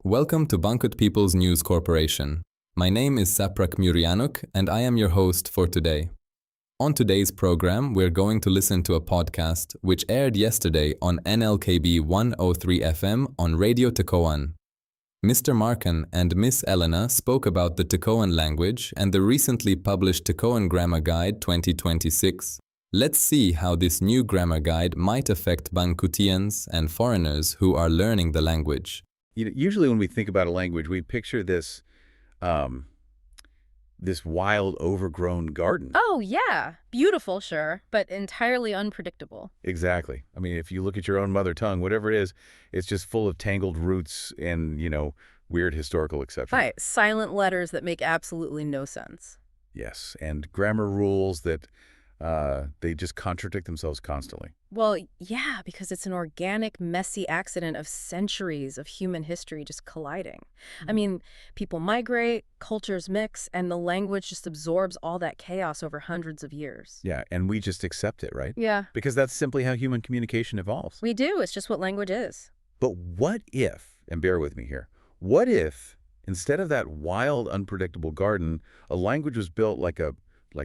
Welcome to Bahnkut People's News Corporation. My name is Saprak Muryanuk and I am your host for today. On today's program, we're going to listen to a podcast which aired yesterday on NLKB 103 FM on Radio Tekoan. Mr. Markan and Miss Elena spoke about the Tekoan language and the recently published Tekoan Grammar Guide 2026. Let's see how this new grammar guide might affect Bahnkutians and foreigners who are learning the language. Usually when we think about a language, we picture this wild, overgrown garden. Oh, yeah. Beautiful, sure, but entirely unpredictable. Exactly. I mean, if you look at your own mother tongue, whatever it is, it's just full of tangled roots and, weird historical exceptions. Right. Silent letters that make absolutely no sense. Yes, and grammar rules that they just contradict themselves constantly. Well, yeah, because it's an organic, messy accident of centuries of human history just colliding. I mean, people migrate, cultures mix, and the language just absorbs all that chaos over hundreds of years. Yeah, and we just accept it, right? Yeah. Because that's simply how human communication evolves. We do. It's just what language is. But what if, and bear with me here, what if instead of that wild, unpredictable garden, a language was built like a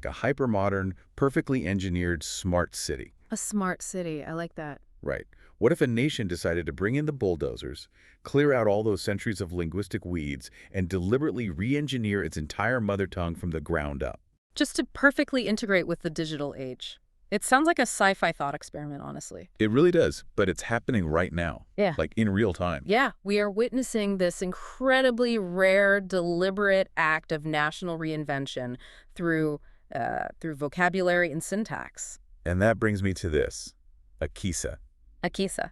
hyper-modern, perfectly engineered smart city? A smart city. I like that. Right. What if a nation decided to bring in the bulldozers, clear out all those centuries of linguistic weeds, and deliberately re-engineer its entire mother tongue from the ground up? Just to perfectly integrate with the digital age. It sounds like a sci-fi thought experiment, honestly. It really does, but it's happening right now. Yeah. Like in real time. Yeah, we are witnessing this incredibly rare, deliberate act of national reinvention through vocabulary and syntax. And that brings me to this, akisa. Akisa.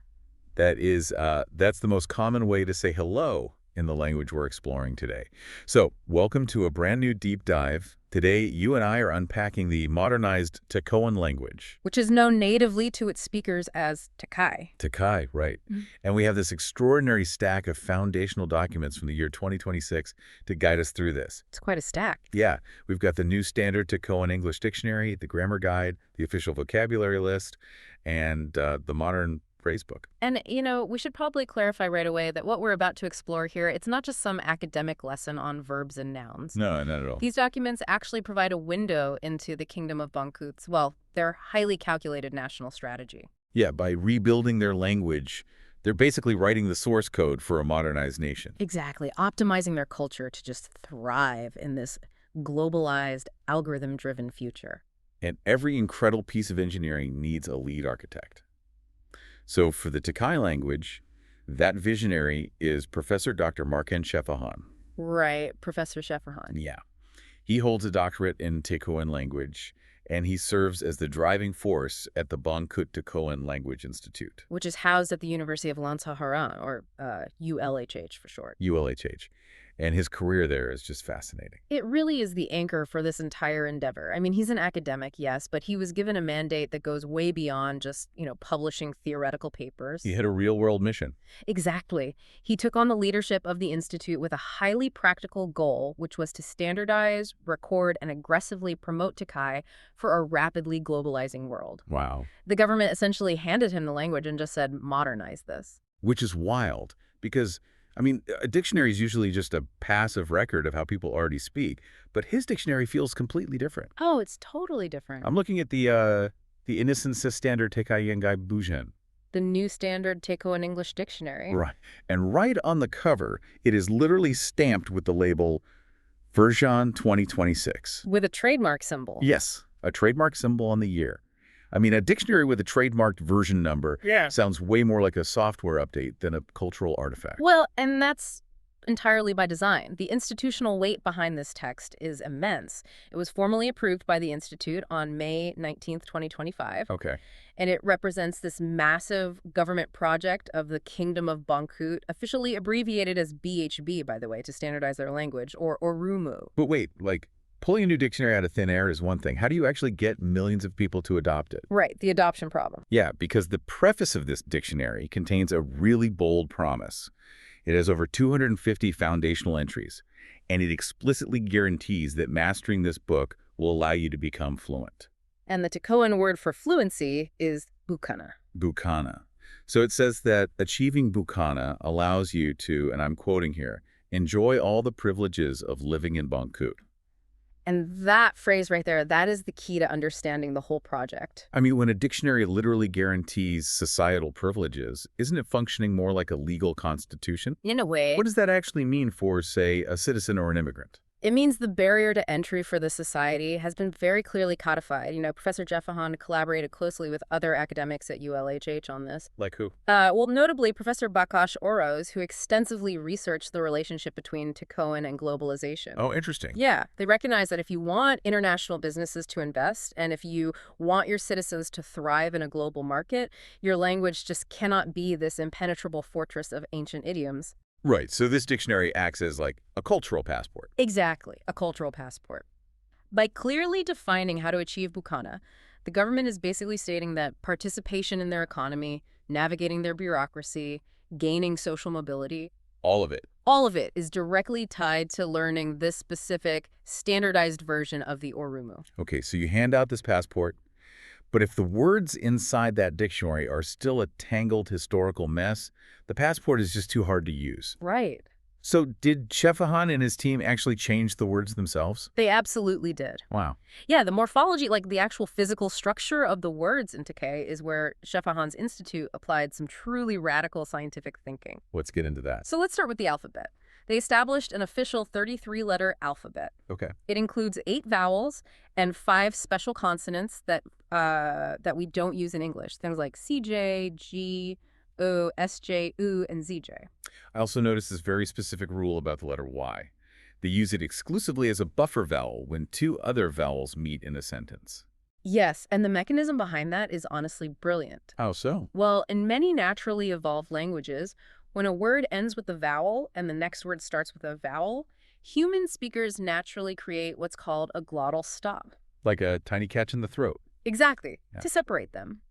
That's the most common way to say hello in the language we're exploring today. So, welcome to a brand new deep dive. Today, you and I are unpacking the modernized Tekoan language. Which is known natively to its speakers as Takai. Takai, right. And we have this extraordinary stack of foundational documents from the year 2026 to guide us through this. It's quite a stack. Yeah, we've got the new standard Tekoan English Dictionary, the grammar guide, the official vocabulary list, and the modern phrase book. And, we should probably clarify right away that what we're about to explore here, it's not just some academic lesson on verbs and nouns. No, not at all. These documents actually provide a window into the Kingdom of Bahnkut's, their highly calculated national strategy. Yeah, by rebuilding their language, they're basically writing the source code for a modernized nation. Exactly, optimizing their culture to just thrive in this globalized, algorithm-driven future. And every incredible piece of engineering needs a lead architect. So for the Takai language, that visionary is Professor Dr. Markan Sjefahan. Right, Professor Sjefahan. Yeah. He holds a doctorate in Tekoan language, and he serves as the driving force at the Bahnkut Tekoan Language Institute. Which is housed at the University of Haran, or ULHH for short. ULHH. And his career there is just fascinating. It really is the anchor for this entire endeavor. I mean, he's an academic, yes, but he was given a mandate that goes way beyond just, publishing theoretical papers. He had a real-world mission. Exactly. He took on the leadership of the Institute with a highly practical goal, which was to standardize, record, and aggressively promote Takai for a rapidly globalizing world. Wow. The government essentially handed him the language and just said, modernize this. Which is wild, because a dictionary is usually just a passive record of how people already speak, but his dictionary feels completely different. Oh, it's totally different. I'm looking at the Innocence Standard Tekai Yengai Bujen. The new standard Tekoan English Dictionary. Right. And right on the cover, it is literally stamped with the label Version 2026. With a trademark symbol. Yes, a trademark symbol on the year. A dictionary with a trademarked version number sounds way more like a software update than a cultural artifact. Well, and that's entirely by design. The institutional weight behind this text is immense. It was formally approved by the Institute on May 19th, 2025. Okay. And it represents this massive government project of the Kingdom of Bahnkut, officially abbreviated as BHB, by the way, to standardize their language, or Rumu. But wait, pulling a new dictionary out of thin air is one thing. How do you actually get millions of people to adopt it? Right, the adoption problem. Yeah, because the preface of this dictionary contains a really bold promise. It has over 250 foundational entries, and it explicitly guarantees that mastering this book will allow you to become fluent. And the Tekoan word for fluency is bukana. Bukana. So it says that achieving Bukana allows you to, and I'm quoting here, enjoy all the privileges of living in Bahnkut. And that phrase right there, that is the key to understanding the whole project. I mean, when a dictionary literally guarantees societal privileges, isn't it functioning more like a legal constitution? In a way, What does that actually mean for, say, a citizen or an immigrant? it means the barrier to entry for the society has been very clearly codified. Professor Sjefahan collaborated closely with other academics at ULHH on this. Like who? Well, notably, Professor Bakash Oroz, who extensively researched the relationship between Tekoan and globalization. Oh, interesting. Yeah, they recognize that if you want international businesses to invest and if you want your citizens to thrive in a global market, your language just cannot be this impenetrable fortress of ancient idioms. Right, so this dictionary acts as like a cultural passport. Exactly, a cultural passport. By clearly defining how to achieve Bukana, the government is basically stating that participation in their economy, navigating their bureaucracy, gaining social mobility, All of it. all of it is directly tied to learning this specific, standardized version of the Oromo. Okay, so you hand out this passport, but if the words inside that dictionary are still a tangled historical mess, the passport is just too hard to use. Right. So did Sjefahan and his team actually change the words themselves? They absolutely did. Wow. Yeah, the morphology, like the actual physical structure of the words in Tekay, is where Sjefahan's institute applied some truly radical scientific thinking. Let's get into that. So let's start with the alphabet. They established an official 33-letter alphabet. Okay. It includes 8 vowels and 5 special consonants that we don't use in English. Things like CJ, G, O, SJ, U, and ZJ. I also noticed this very specific rule about the letter Y. They use it exclusively as a buffer vowel when 2 other vowels meet in a sentence. Yes, and the mechanism behind that is honestly brilliant. How so? Well, in many naturally evolved languages, when a word ends with a vowel and the next word starts with a vowel, human speakers naturally create what's called a glottal stop. Like a tiny catch in the throat. Exactly, Yeah. to separate them.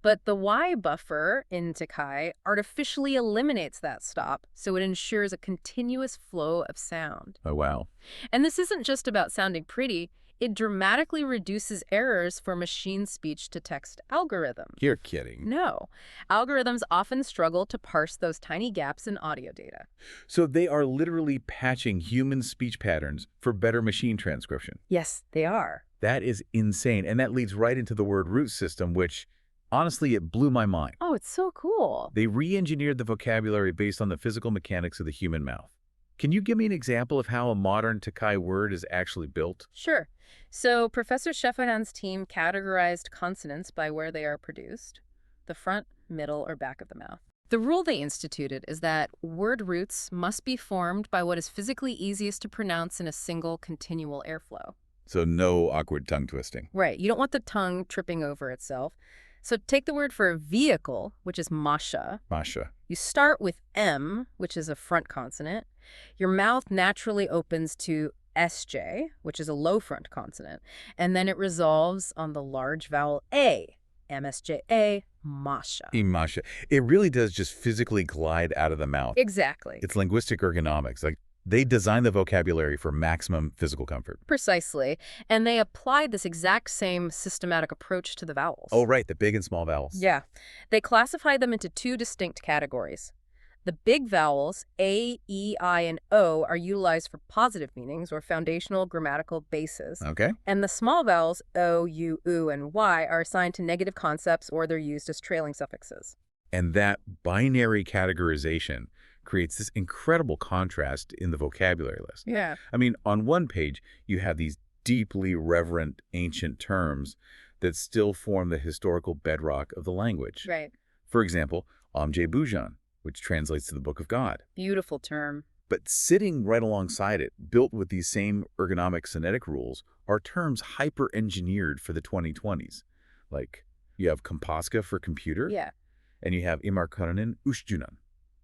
But the Y buffer in Tekay artificially eliminates that stop, so it ensures a continuous flow of sound. Oh, wow. And this isn't just about sounding pretty. It dramatically reduces errors for machine speech-to-text algorithms. You're kidding. No. Algorithms often struggle to parse those tiny gaps in audio data. So they are literally patching human speech patterns for better machine transcription. Yes, they are. That is insane. And that leads right into the word root system, which, honestly, it blew my mind. Oh, it's so cool. They re-engineered the vocabulary based on the physical mechanics of the human mouth. Can you give me an example of how a modern Tekay word is actually built? Sure. So Professor Sjefahan's team categorized consonants by where they are produced, the front, middle, or back of the mouth. The rule they instituted is that word roots must be formed by what is physically easiest to pronounce in a single continual airflow. So no awkward tongue twisting. Right. You don't want the tongue tripping over itself. So take the word for vehicle, which is masha. Masha. You start with M, which is a front consonant. Your mouth naturally opens to SJ, which is a low front consonant, and then it resolves on the large vowel A, MSJA, masha. Masha. It really does just physically glide out of the mouth. Exactly. It's linguistic ergonomics. Like, they designed the vocabulary for maximum physical comfort. Precisely. And they applied this exact same systematic approach to the vowels. Oh, right, the big and small vowels. Yeah. They classified them into 2 distinct categories. The big vowels, A, E, I, and O, are utilized for positive meanings or foundational grammatical bases. Okay. And the small vowels, O, U, U, and Y, are assigned to negative concepts or they're used as trailing suffixes. And that binary categorization creates this incredible contrast in the vocabulary list. Yeah. I mean, on one page, you have these deeply reverent ancient terms that still form the historical bedrock of the language. Right. For example, Amje Bujan, which translates to the Book of God. Beautiful term. But sitting right alongside it, built with these same ergonomic sonetic rules, are terms hyper-engineered for the 2020s. Like, you have Kompaska for computer, Yeah. and you have Imarkanen Ushjunan,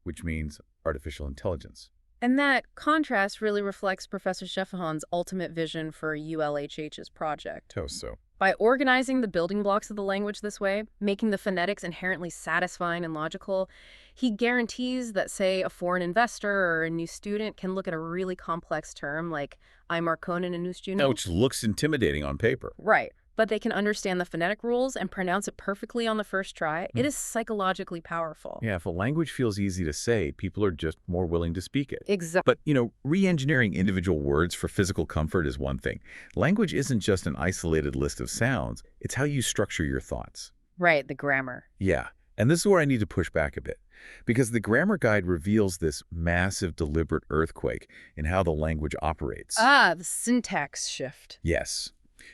which means artificial intelligence. And that contrast really reflects Professor Sjefahan's ultimate vision for ULHH's project. So. By organizing the building blocks of the language this way, making the phonetics inherently satisfying and logical, he guarantees that, say, a foreign investor or a new student can look at a really complex term like Markan and Miss Elena. Which looks intimidating on paper. Right. but they can understand the phonetic rules and pronounce it perfectly on the first try. It is psychologically powerful. Yeah, if a language feels easy to say, people are just more willing to speak it. Exactly. But, re-engineering individual words for physical comfort is one thing. Language isn't just an isolated list of sounds. It's how you structure your thoughts. Right, the grammar. Yeah, and this is where I need to push back a bit. Because the grammar guide reveals this massive, deliberate earthquake in how the language operates. Ah, the syntax shift. Yes.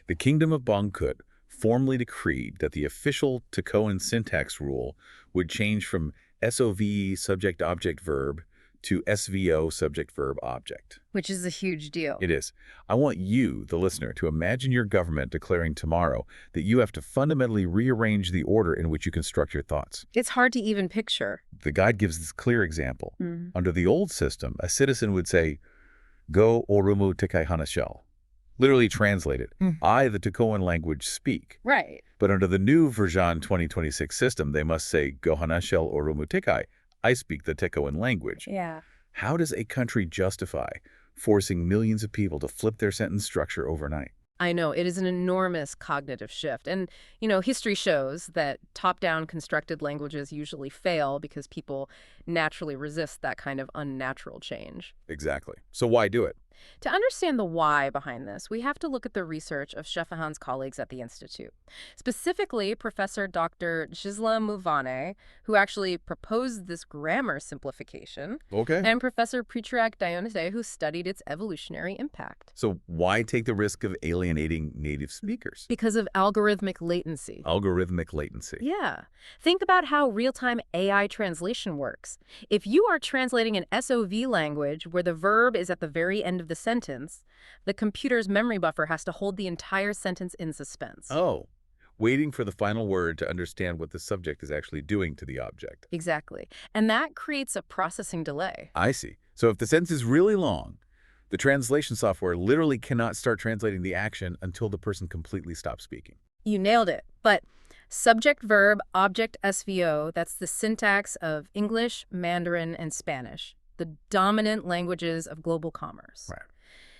The Kingdom of Bahnkut formally decreed that the official Tekoan syntax rule would change from SOV, subject-object-verb, to SVO, subject-verb-object. Which is a huge deal. It is. I want you, the listener, to imagine your government declaring tomorrow that you have to fundamentally rearrange the order in which you construct your thoughts. It's hard to even picture. The guide gives this clear example. Under the old system, a citizen would say, Go orumu tekai hanashel. Literally translated, I, the Tekoan language, speak. Right. But under the new version 2026 system, they must say, Go hanashel orumu tekai. I speak the Tekoan language. Yeah. How does a country justify forcing millions of people to flip their sentence structure overnight? I know, it is an enormous cognitive shift. And, history shows that top-down constructed languages usually fail because people naturally resist that kind of unnatural change. Exactly. So why do it? To understand the why behind this, we have to look at the research of Sjefahan's colleagues at the Institute. Specifically, Professor Dr. Gisela Muvane, who actually proposed this grammar simplification, Okay. and Professor Preetrak Dionysay, who studied its evolutionary impact. So why take the risk of alienating native speakers? Because of algorithmic latency. Algorithmic latency. Yeah. Think about how real-time AI translation works. If you are translating an SOV language where the verb is at the very end of the sentence, the computer's memory buffer has to hold the entire sentence in suspense. Oh, waiting for the final word to understand what the subject is actually doing to the object. Exactly. And that creates a processing delay. I see. So if the sentence is really long, the translation software literally cannot start translating the action until the person completely stops speaking. You nailed it. But subject, verb, object, SVO, that's the syntax of English, Mandarin, and Spanish, the dominant languages of global commerce. Right.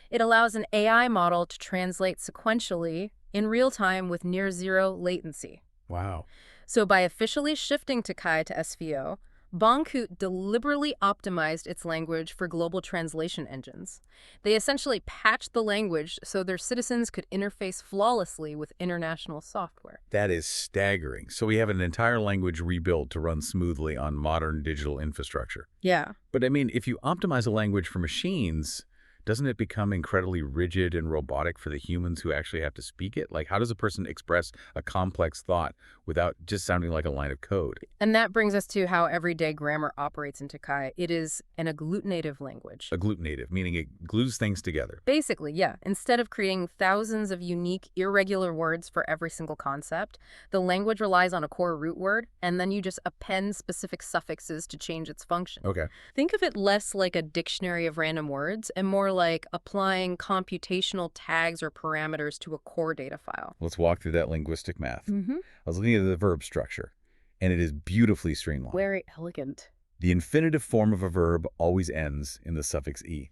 It allows an AI model to translate sequentially in real time with near zero latency. Wow. So by officially shifting Tekai to SVO, Bahnkut deliberately optimized its language for global translation engines. They essentially patched the language so their citizens could interface flawlessly with international software. That is staggering. So we have an entire language rebuilt to run smoothly on modern digital infrastructure. Yeah. But I mean, if you optimize a language for machines, doesn't it become incredibly rigid and robotic for the humans who actually have to speak it? Like, how does a person express a complex thought without just sounding like a line of code? And that brings us to how everyday grammar operates in Tekai. It is an agglutinative language. Agglutinative, meaning it glues things together. Basically, yeah. Instead of creating thousands of unique, irregular words for every single concept, the language relies on a core root word, and then you just append specific suffixes to change its function. Okay. Think of it less like a dictionary of random words and more like applying computational tags or parameters to a core data file. Let's walk through that linguistic math. I I was looking at the verb structure, and it is beautifully streamlined. Very elegant. The infinitive form of a verb always ends in the suffix e.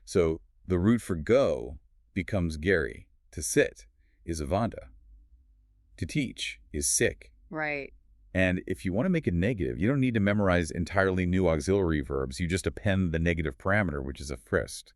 So the root for go becomes Gary. To sit is Avanda. To teach is sick. Right. And if you want to make it negative, you don't need to memorize entirely new auxiliary verbs. You just append the negative parameter, which is a frist.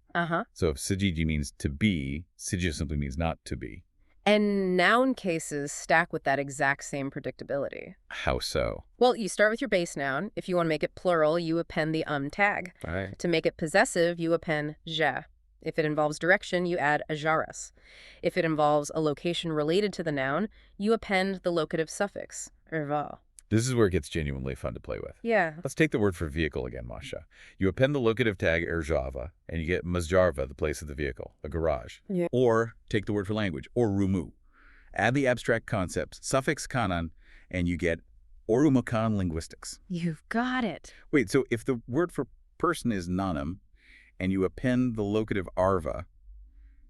So if sijiji means to be, sija simply means not to be. And noun cases stack with that exact same predictability. How so? Well, you start with your base noun. If you want to make it plural, you append the tag. Right. To make it possessive, you append ja. If it involves direction, you add ajaras. If it involves a location related to the noun, you append the locative suffix, erva. This is where it gets genuinely fun to play with. Yeah. Let's take the word for vehicle again, Masha. You append the locative tag erjava, and you get mazjarva, the place of the vehicle, a garage. Yeah. Or take the word for language, or rumu. Add the abstract concepts, suffix kanan, and you get orumakan linguistics. You've got it. Wait, so if the word for person is nanam, and you append the locative arva,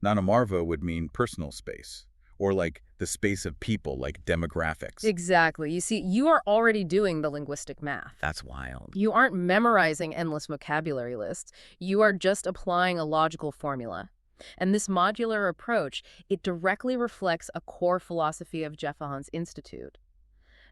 nanamarva would mean personal space, or like the space of people, like demographics. Exactly. You see, you are already doing the linguistic math. That's wild. You aren't memorizing endless vocabulary lists. You are just applying a logical formula. And this modular approach, it directly reflects a core philosophy of Sjefahan's institute.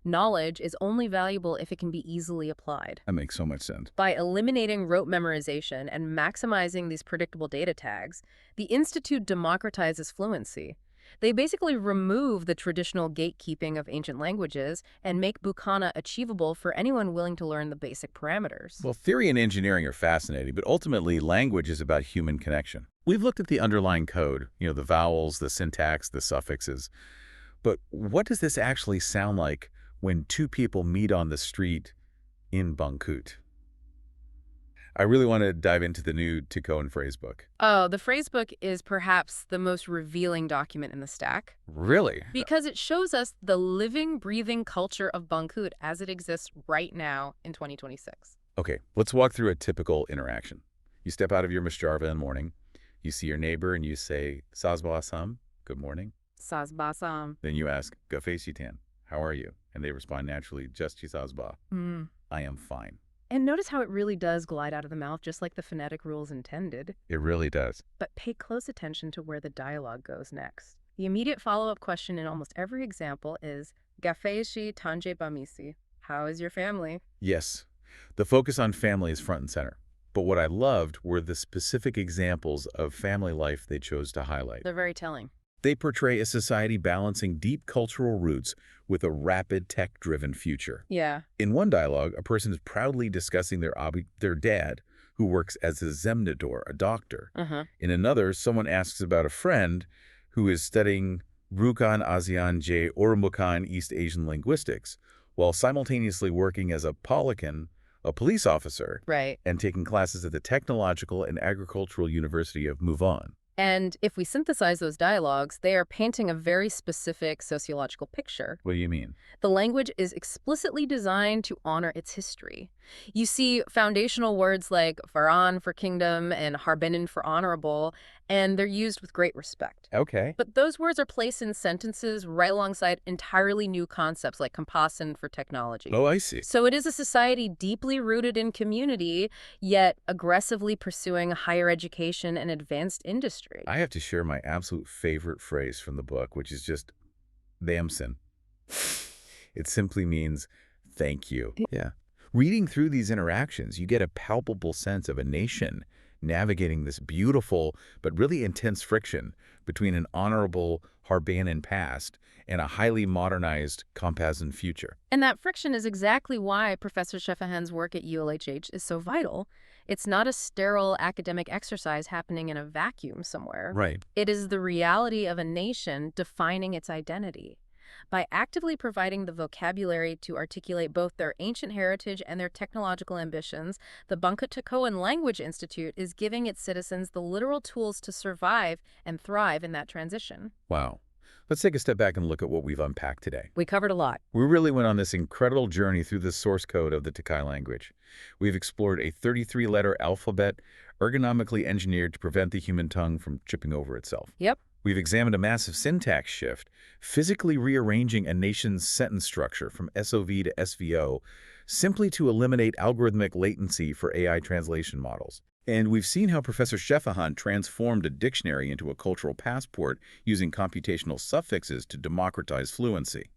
Knowledge is only valuable if it can be easily applied. That makes so much sense. By eliminating rote memorization and maximizing these predictable data tags, the institute democratizes fluency. They basically remove the traditional gatekeeping of ancient languages and make Bukana achievable for anyone willing to learn the basic parameters. Well, theory and engineering are fascinating, but ultimately language is about human connection. We've looked at the underlying code, the vowels, the syntax, the suffixes. But what does this actually sound like when two people meet on the street in Bahnkut? I really want to dive into the new Tekoan phrasebook. Oh, the phrasebook is perhaps the most revealing document in the stack. Really? Because it shows us the living, breathing culture of Bahnkut as it exists right now in 2026. Okay, let's walk through a typical interaction. You step out of your Misjarva in the morning, you see your neighbor and you say, Sazbasam, good morning. Sazbasam. Then you ask, Gafesitan, how are you? And they respond naturally, just Sazba. I am fine. And notice how it really does glide out of the mouth, just like the phonetic rules intended. It really does. But pay close attention to where the dialogue goes next. The immediate follow-up question in almost every example is, Gafeishi tanje bamisi, how is your family? Yes, the focus on family is front and center. But what I loved were the specific examples of family life they chose to highlight. They're very telling. They portray a society balancing deep cultural roots with a rapid tech-driven future. Yeah. In one dialogue, a person is proudly discussing their dad, who works as a zemnador, a doctor. In another, someone asks about a friend who is studying Rukan ASEAN J Orumbukan East Asian linguistics, while simultaneously working as a polican, a police officer, right, and taking classes at the Technological and Agricultural University of Muvon. And if we synthesize those dialogues, they are painting a very specific sociological picture. What do you mean? The language is explicitly designed to honor its history. You see foundational words like Haran for kingdom and Harbinin for honorable, and they're used with great respect. Okay. But those words are placed in sentences right alongside entirely new concepts like compassen for technology. Oh, I see. So it is a society deeply rooted in community, yet aggressively pursuing higher education and advanced industry. I have to share my absolute favorite phrase from the book, which is just damsin. It simply means thank you. Yeah. Reading through these interactions, you get a palpable sense of a nation navigating this beautiful but really intense friction between an honorable Harbanan past and a highly modernized Compassen future. And that friction is exactly why Professor Sjefahan's work at ULHH is so vital. It's not a sterile academic exercise happening in a vacuum somewhere. Right. It is the reality of a nation defining its identity. By actively providing the vocabulary to articulate both their ancient heritage and their technological ambitions, the Bahnkut Tekoan Language Institute is giving its citizens the literal tools to survive and thrive in that transition. Wow. Let's take a step back and look at what we've unpacked today. We covered a lot. We really went on this incredible journey through the source code of the Tekai language. We've explored a 33-letter alphabet ergonomically engineered to prevent the human tongue from tripping over itself. Yep. We've examined a massive syntax shift, physically rearranging a nation's sentence structure from SOV to SVO simply to eliminate algorithmic latency for AI translation models. And we've seen how Professor Sjefahan transformed a dictionary into a cultural passport using computational suffixes to democratize fluency.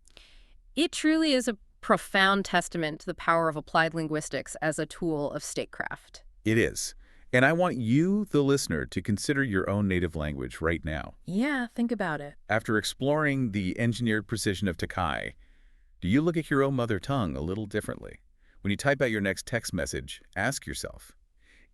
It truly is a profound testament to the power of applied linguistics as a tool of statecraft. It is. And I want you, the listener, to consider your own native language right now. Yeah, think about it. After exploring the engineered precision of Tekai, do you look at your own mother tongue a little differently? When you type out your next text message, ask yourself,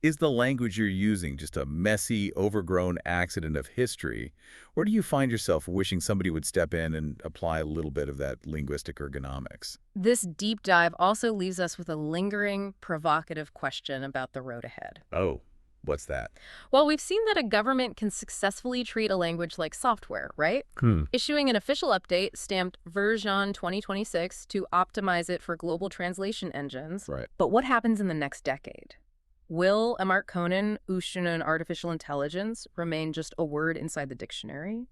is the language you're using just a messy, overgrown accident of history, or do you find yourself wishing somebody would step in and apply a little bit of that linguistic ergonomics? This deep dive also leaves us with a lingering, provocative question about the road ahead. Oh, what's that? Well, we've seen that a government can successfully treat a language like software, right? Issuing an official update stamped version 2026 to optimize it for global translation engines. Right. But what happens in the next decade? Will Markan and artificial intelligence remain just a word inside the dictionary?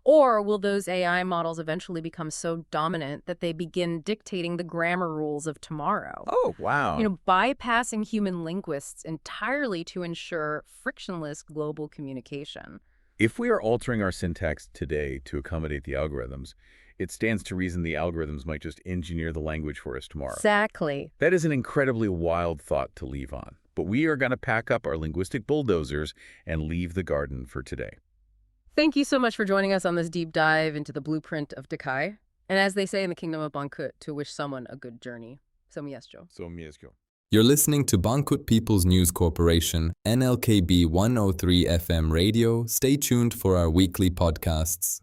Or will those AI models eventually become so dominant that they begin dictating the grammar rules of tomorrow? Oh, wow. Bypassing human linguists entirely to ensure frictionless global communication. If we are altering our syntax today to accommodate the algorithms, it stands to reason the algorithms might just engineer the language for us tomorrow. Exactly. That is an incredibly wild thought to leave on, but we are going to pack up our linguistic bulldozers and leave the garden for today. Thank you so much for joining us on this deep dive into the blueprint of Tekai. And as they say in the kingdom of Bahnkut, to wish someone a good journey. So mieszko. You're listening to Bahnkut People's News Corporation, NLKB 103 FM radio. Stay tuned for our weekly podcasts.